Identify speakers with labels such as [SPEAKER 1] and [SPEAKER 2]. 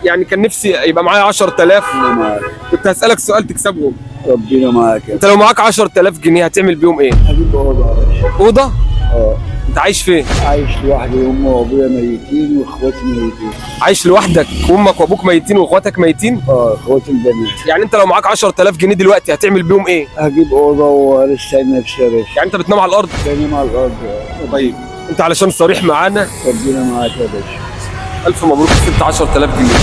[SPEAKER 1] يعني كان نفسي يبقى معايا 10000.
[SPEAKER 2] ربنا معاك.
[SPEAKER 1] كنت هسألك سؤال تكسبهم.
[SPEAKER 2] ربنا معاك يا
[SPEAKER 1] انت لو معاك 10000 جنيه هتعمل بيهم ايه؟
[SPEAKER 2] هجيب اوضه يا باشا.
[SPEAKER 1] اوضه؟
[SPEAKER 2] اه.
[SPEAKER 1] انت عايش فين؟
[SPEAKER 2] عايش لوحدي، امي وابويا ميتين واخواتي ميتين.
[SPEAKER 1] عايش لوحدك وامك وابوك ميتين واخواتك ميتين؟
[SPEAKER 2] اه، اخواتي البنات.
[SPEAKER 1] يعني انت لو معاك 10000 جنيه دلوقتي هتعمل بيهم ايه؟
[SPEAKER 2] هجيب اوضه وارسها نفسي يا باشا.
[SPEAKER 1] يعني انت بتنام على الارض؟
[SPEAKER 2] بنام على الارض.
[SPEAKER 1] طيب انت علشان صريح معانا
[SPEAKER 2] ربنا معاك يا باشا.
[SPEAKER 1] الف مبروك، كسبت 10000 جنيه.